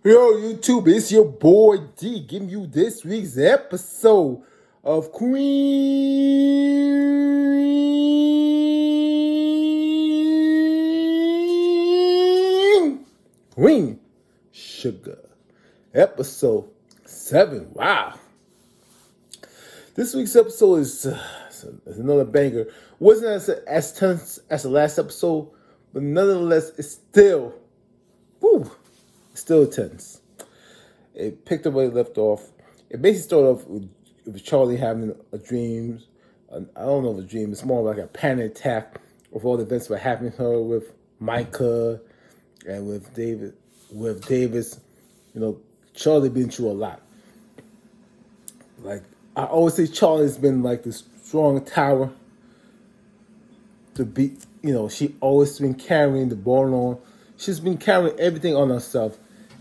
Yo, YouTube, it's your boy D giving you this week's episode of Queen Sugar. Episode 7. Wow. This week's episode is another banger. Wasn't as tense as the last episode, but nonetheless, it's still, woo, still tense. It picked up where it left off. It basically started off with Charlie having a dream. I don't know if a dream. It's more like a panic attack of all the events that were happening to her with Micah and with David. With Davis, Charlie been through a lot. Like I always say, Charlie's been like this strong tower to beat. She always been carrying the ball on. She's been carrying everything on herself,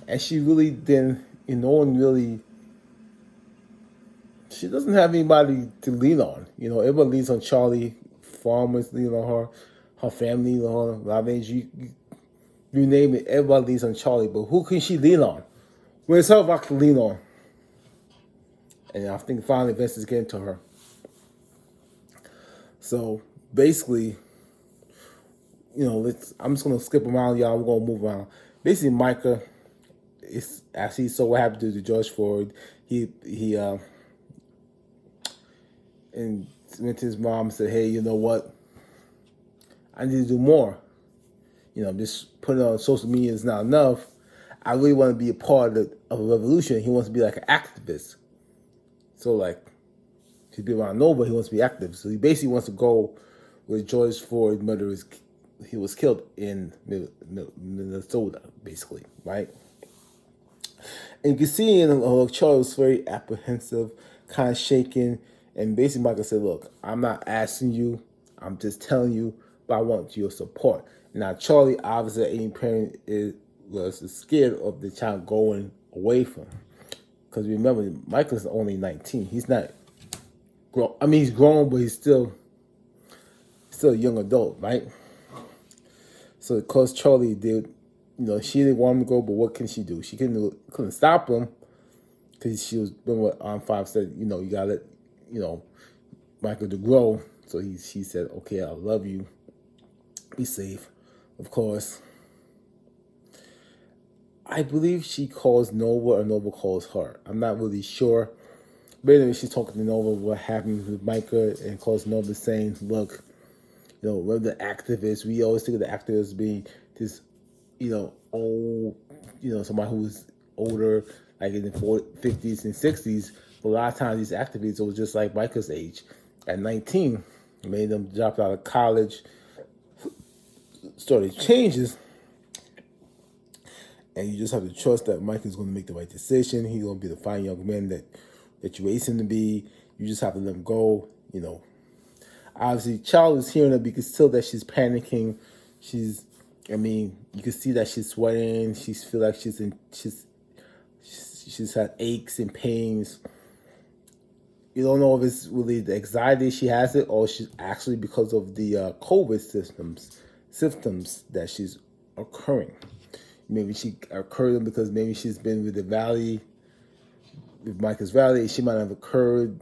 and she really didn't. No one really. She doesn't have anybody to lean on. Everyone leans on Charlie. Farmers lean on her. Her family lean on her. I mean, you name it. Everybody leans on Charlie. But who can she lean on? Where's her rock to lean on? And I think finally Vince is getting to her. So basically, I'm just gonna skip around, y'all. We're gonna move around. Basically, Micah is actually so what happened to George Floyd. He and went to his mom and said, "Hey, you know what? I need to do more. Just putting it on social media is not enough. I really want to be a part of a revolution." He wants to be like an activist. So like, he's been around Nova. He wants to be active. So he basically wants to go where George Floyd murder he was killed in Minnesota, basically, right? And you can see Charlie was very apprehensive, kind of shaking. And basically, Michael said, "Look, I'm not asking you. I'm just telling you, but I want your support." Now, Charlie, obviously, any parent was scared of the child going away from him. Because remember, Michael's only 19. He's not grown. I mean, he's grown, but he's still a young adult, right? So, because Charlie did, she didn't want him to go, but what can she do? She couldn't stop him because she was doing what Arm 5 said, you got to let, Michael to grow. So she said, "Okay, I love you. Be safe." Of course, I believe she calls Nova or Nova calls her. I'm not really sure. But anyway, she's talking to Nova what happened with Micah and calls Nova saying, "Look, we're the activists. We always think of the activists being this, old, somebody who's older, like in the 50s and 60s. But a lot of times these activists were just like Micah's age. At 19, made them drop out of college, started changes. And you just have to trust that Mike is going to make the right decision. He's going to be the fine young man that you raised him to be. You just have to let him go. Obviously, Charlie is hearing her because still that she's panicking. You can see that she's sweating. She feel like she's had aches and pains. You don't know if it's really the anxiety she has it or she's actually because of the COVID symptoms that she's occurring. Maybe she occurred them because maybe she's been with with Micah's Valley. She might have occurred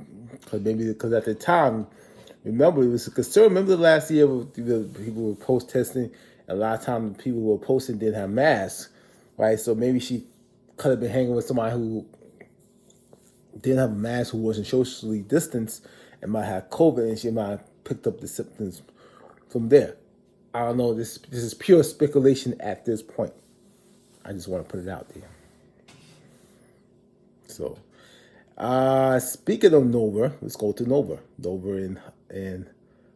because at the time, remember, it was a concern. Remember the last year people were protesting. A lot of times people who were posting didn't have masks, right? So maybe she could have been hanging with somebody who didn't have a mask, who wasn't socially distanced, and might have COVID, and she might have picked up the symptoms from there. I don't know. This is pure speculation at this point. I just want to put it out there. So, speaking of Nova, let's go to Nova. Nova and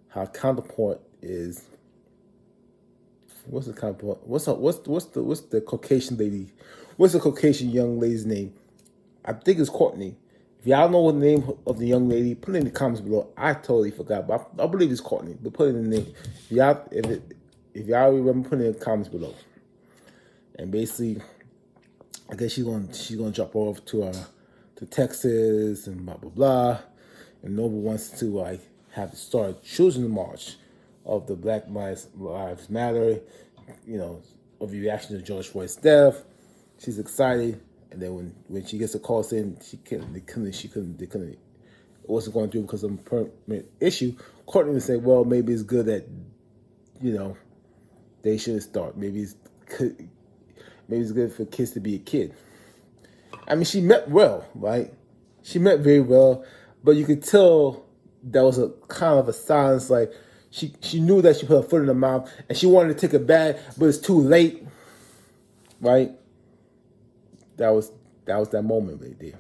her counterpart is what's the counterpart? What's the Caucasian lady? What's the Caucasian young lady's name? I think it's Courtney. If y'all know the name of the young lady, put it in the comments below. I totally forgot, but I believe it's Courtney. But put it in the name. If y'all remember, put it in the comments below. And basically, I guess she's gonna drop off to Texas and blah blah blah. And Nova wants to have to start choosing the march of the Black Lives Matter, of the reaction to George Floyd's death. She's excited, and then when she gets a call saying they couldn't, it wasn't going through because of a permit issue. Courtney would say, well, maybe it's good that, they shouldn't start. Maybe it's good for kids to be a kid. I mean, she meant well, right? She meant very well, but you could tell that was a kind of a silence. Like she knew that she put her foot in her mouth, and she wanted to take it back, but it's too late, right? That was that moment right there.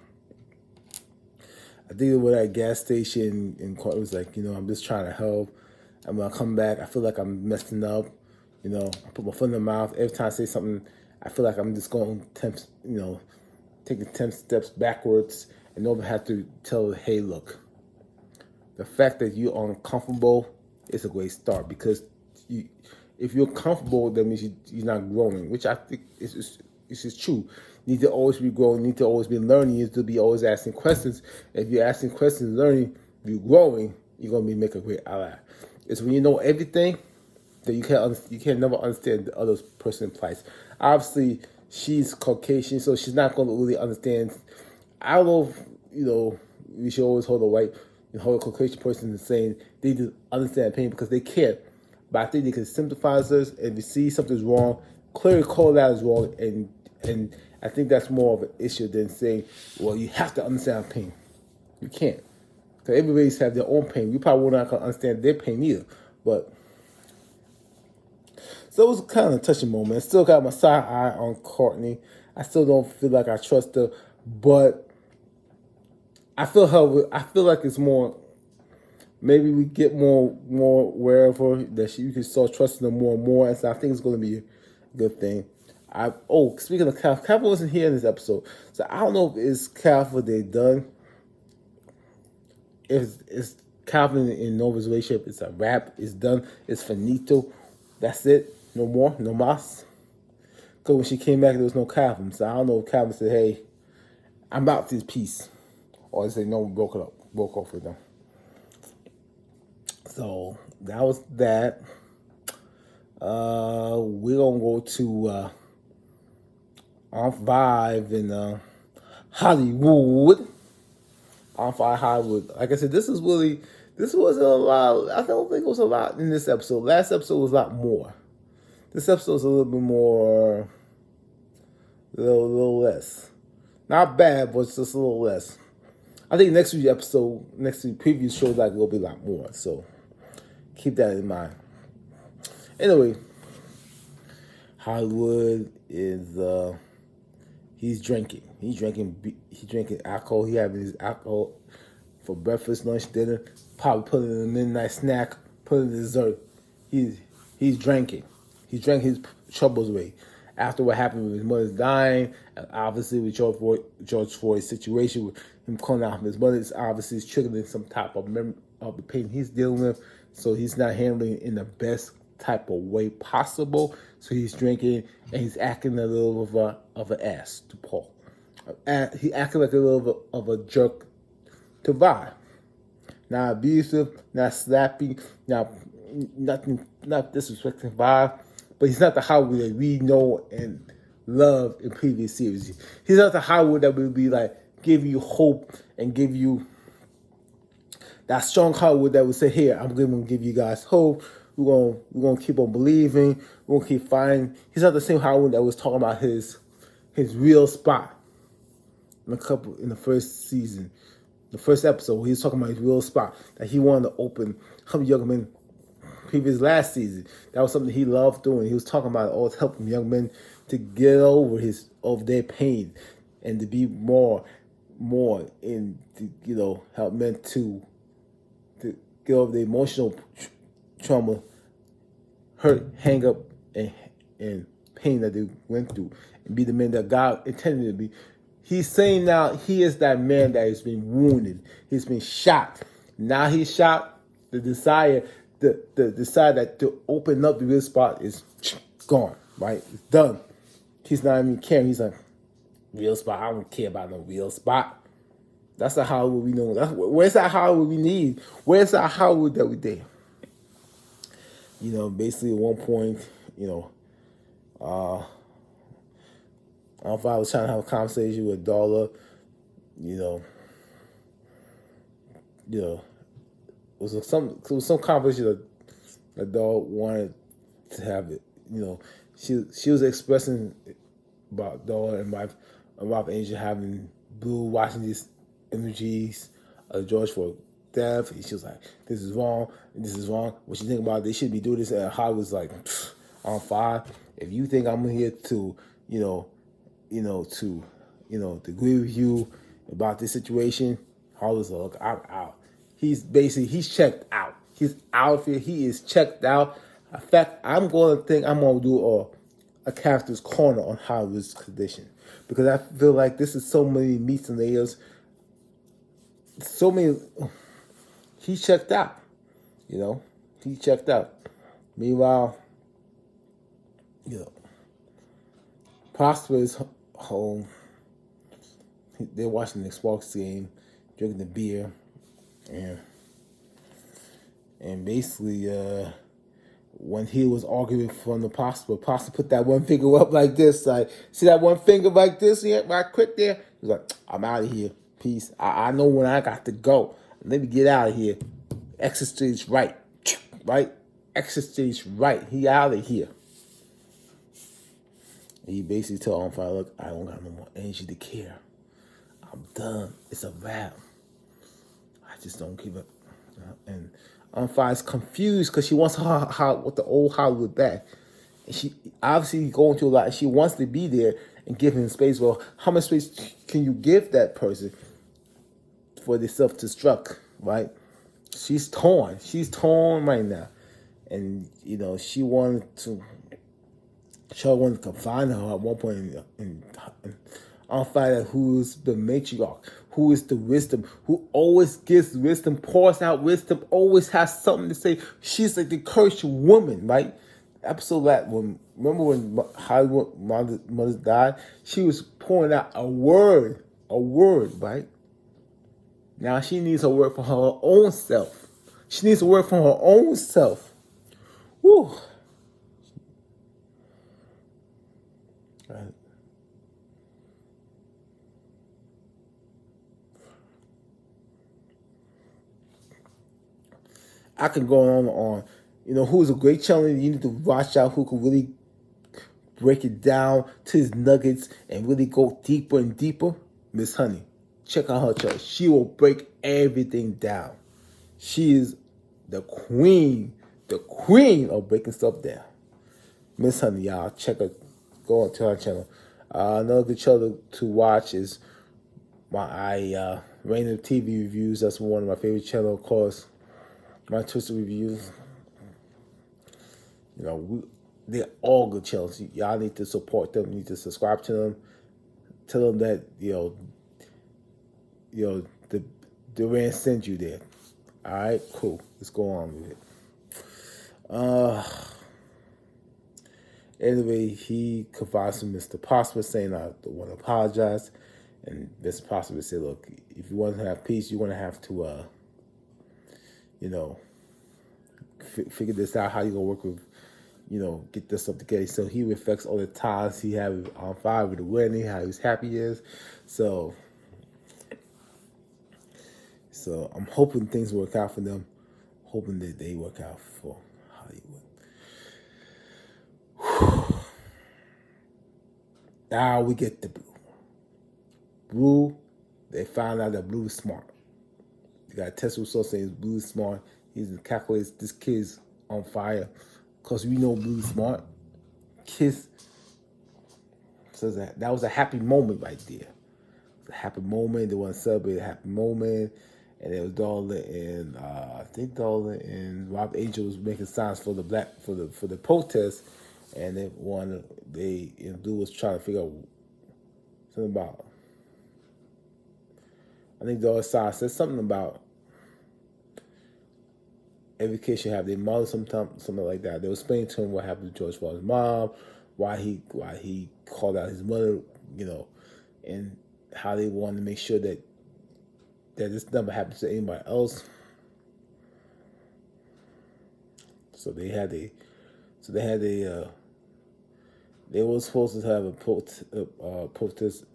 I think it was at a gas station, and it was like, I'm just trying to help. I'm gonna come back. I feel like I'm messing up. I put my foot in the mouth. Every time I say something, I feel like I'm just going taking 10 steps backwards, and nobody have to tell her, hey, look, the fact that you're uncomfortable is a great start, because if you're comfortable, that means you're not growing, which I think is true. You need to always be growing, you need to always be learning, you need to be always asking questions. If you're asking questions, learning, you're growing, you're going to be making a great ally. It's when you know everything that you can't never understand the other person's plight. Obviously, she's Caucasian, so she's not going to really understand. I don't know if, we should always hold hold a Caucasian person and saying they just understand pain, because they can't. But I think they can sympathize us, and if you see something's wrong, clearly call that as wrong, and I think that's more of an issue than saying, well, you have to understand pain. You can't. Because everybody's have their own pain. You probably not going to understand their pain either. But so it was kind of a touching moment. I still got my side eye on Courtney. I still don't feel like I trust her, but I feel like it's more. Maybe we get more aware of her, that you can start trusting her more and more. And so I think it's going to be a good thing. Speaking of Calvin wasn't here in this episode, so I don't know if it's Calvin they done. If it's Calvin in Nova's relationship, it's a wrap. It's done. It's finito. That's it. No more. No mas. Because when she came back, there was no Calvin. So I don't know if Calvin said, "Hey, I'm out this piece," or they say, "No, we broke off with them." So that was that. We're gonna go to Aunt Vive in Hollywood. Aunt Vive Hollywood. Like I said, this wasn't a lot. I don't think it was a lot in this episode. Last episode was a lot more. This episode was a little bit more, a little less. Not bad, but just a little less. I think next week's preview shows like it'll be a lot more. So keep that in mind. Anyway, Hollywood is he's drinking. He's drinking alcohol. He having his alcohol for breakfast, lunch, dinner. Probably put it in a midnight snack. Put it in dessert. He's drinking. He drank his troubles away. After what happened with his mother's dying, and obviously with George Floyd's situation, with him calling out from his mother, it's obviously triggering some type of the pain he's dealing with. So he's not handling it in the best type of way possible. So he's drinking, and he's acting a little of an ass to Paul. He acted like a little of a jerk to Vi. Not abusive, not slapping, not disrespecting Vi. But he's not the Howard that we know and love in previous series. He's not the Howard that will be like give you hope and give you that strong Howard that would say, "Here, I'm going to give you guys hope. We're gonna keep on believing. We're gonna keep fighting." He's not the same Howard that was talking about his real spot in the first season, the first episode. He was talking about his real spot that he wanted to open. Help young men. Previous last season, that was something he loved doing. He was talking about always helping young men to get over their pain and to be more in to, help men to get over the emotional trauma, hurt, hang up, and pain that they went through, and be the man that God intended to be. He's saying now he is that man that has been wounded. He's been shot. Now he's shot. The desire that to open up the real spot is gone, right? It's done. He's not even caring. He's like, real spot? I don't care about no real spot. That's the Hollywood we know. Where's that Hollywood we need? Where's that Hollywood that we did? Basically at one point, If I was trying to have a conversation with Darla, you know, you know, it was some conversation that Darla wanted to have it. You know, she was expressing about Darla and Rob Angel having Blue watching these images of George Floyd death. And she was like, "This is wrong. This is wrong. What you think about it? They should be doing this." And Hollywood's like, "On fire. If you think I'm here to, to agree with you about this situation, Hollywood's like, look, I'm out." He's checked out. He's out of here. He is checked out. In fact, I'm going to do a character's corner on Hollywood's condition, because I feel like this is so many meats and layers. So many. He checked out. He checked out. Meanwhile, Prosper is home. They're watching the Sparks game, drinking the beer, and basically, when he was arguing from the Prosper put that one finger up like this, like, see that one finger like this, yeah, right quick there. He was like, "I'm out of here, peace. I know when I got to go. Let me get out of here. Exit stage right, right. Exit stage right. He out of here." And he basically told On Fire, "Look, I don't got no more energy to care. I'm done. It's a wrap. I just don't give up." And On Fire's confused because she wants with the old Hollywood back. And she obviously going through a lot. And she wants to be there and give him space. Well, how much space can you give that person for the self-destruct, right? She's torn. She's torn right now. And, she wanted to confine her at one point in On Fire, who's the matriarch, who is the wisdom, who always gives wisdom, pours out wisdom, always has something to say. She's like the cursed woman, right? Episode that remember when Hollywood mother died, she was pouring out a word, right? Now she needs a word for her own self. She needs a word from her own self. Woo. Right. I can go on and on. Who's a great channel you need to watch out, who can really break it down to his nuggets and really go deeper and deeper? Miss Honey. Check out her channel. She will break everything down. She is the queen of breaking stuff down. Miss Honey, y'all. Check her. Go on to her channel. Another good channel to watch is my Random TV Reviews. That's one of my favorite channels, of course. My Twisted Reviews. They're all good channels. Y'all need to support them. You need to subscribe to them. Tell them that the Durant sent you there. All right, cool. Let's go on with it. Anyway, he confides to Mr. Prosper, saying, "I don't want to apologize." And Mr. Prosper said, "Look, if you want to have peace, you're going to have to, figure this out. How you gonna work with, get this stuff together." So he reflects all the times he had On Fire with the wedding, how he's happy he is. So I'm hoping things work out for them. Hoping that they work out for Hollywood. Now we get the Blue. Blue, they found out that Blue is smart. You got test results saying Blue is smart. He's calculates this kid's on fire. Because we know Blue's smart. Kiss says that was a happy moment right there. It was a happy moment. They want to celebrate a happy moment. And it was Darla and I think Darla and Rob Angel was making signs for the protest, and Blue was trying to figure out something about. I think Darla said something about every kid should have their mother, something like that. They were explaining to him what happened to George Floyd's mom, why he called out his mother, and how they wanted to make sure that this never happens to anybody else. So they had They were supposed to have a protest,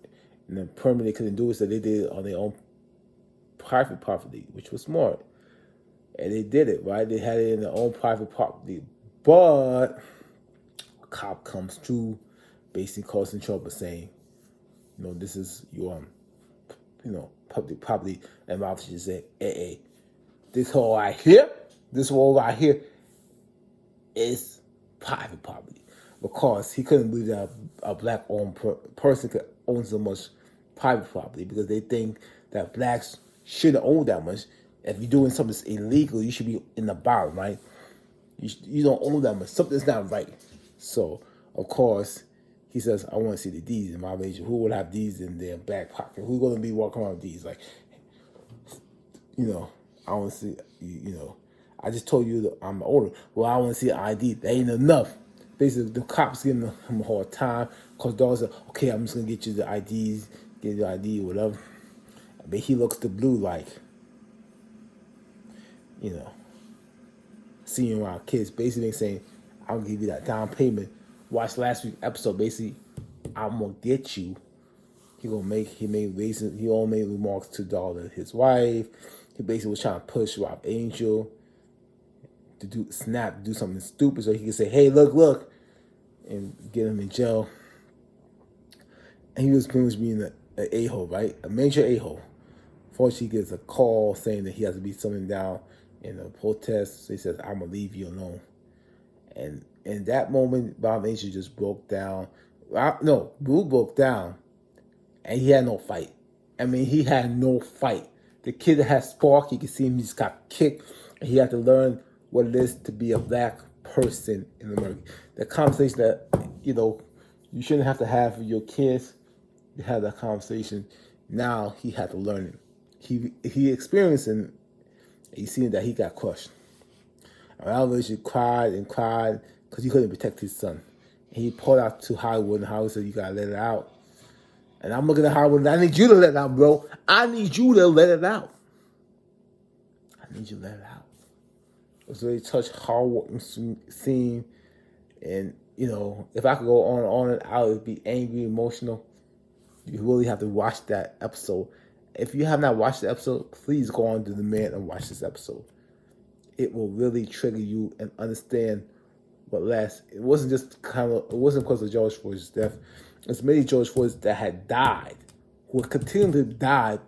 and the permit they couldn't do it, so they did it on their own private property, which was smart. And they did it, right? They had it in their own private property. But a cop comes through, basically causing trouble, saying, this is your, public property. And my officer said, hey, this whole right here is private property. Because he couldn't believe that a black-owned person could own so much private property, because they think that blacks shouldn't own that much. If you're doing something that's illegal, you should be in the bottom, right? You don't own that much. Something's not right. So, of course, he says, I want to see the D's in my major. Who would have D's in their back pocket? Who's going to be walking around with D's? Like, I want to see, I just told you that I'm older. Well, I want to see an ID. That ain't enough. Basically, the cops giving him a hard time. Because dogs are, okay, I'm just going to get you the IDs, get your ID, whatever. But he looks the blue like, seeing around kids, basically saying, I'll give you that down payment. Watch last week's episode, basically, I'm gonna get you. He all made remarks to daughter, his wife. He basically was trying to push Rob Angel to do something stupid so he could say, hey, look, and get him in jail. And he was pretty much being an a-hole, right? A major a-hole. Fortunately, he gets a call saying that he has to be summoned down in a protest. So he says, I'm going to leave you alone. And in that moment, Bob Angel just broke down. Blue broke down. And he had no fight. He had no fight. The kid that had spark, you can see him, he just got kicked. And he had to learn what it is to be a black person in America. The conversation that, you shouldn't have to have with your kids. You have that conversation. Now he had to learn it. He experienced it, and he seen that he got crushed. And Alvin cried and cried because he couldn't protect his son. And he pulled out to Hollywood, and Hollywood said, you got to let it out. And I'm looking at Hollywood, and I need you to let it out, bro. I need you to let it out. I need you to let it out. It was a very touched, heartwarming scene. And, if I could go on and I would be angry, emotional. You really have to watch that episode. If you have not watched the episode, please go on to The Man and watch this episode. It will really trigger you and understand what last. It wasn't because of George Floyd's death. It's many George Floyds that had died, who were continuing to die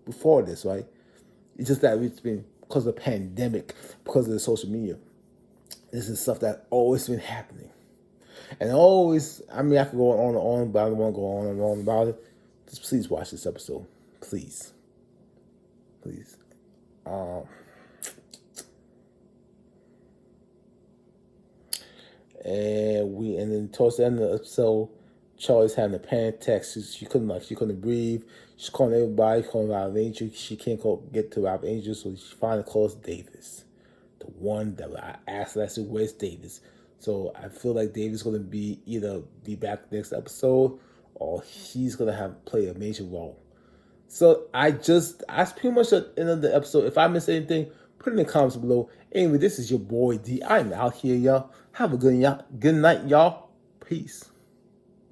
before this, right? It's just that it's been because of the pandemic, because of the social media. This is stuff that always been happening. And always, I could go on and on, but I don't want to go on and on about it. Just please watch this episode. Please. And then towards the end of the episode, Charlie's having a panic attack. She couldn't breathe. She's calling everybody, calling Rob Angel. She can't get to Rob Angel, so she finally calls Davis, the one that I asked last week, where's Davis? So I feel like Davis going to either be back next episode, or he's going to play a major role. So that's pretty much the end of the episode. If I missed anything, put it in the comments below. Anyway, this is your boy D. I'm out here, y'all. Have a good night, y'all. Peace.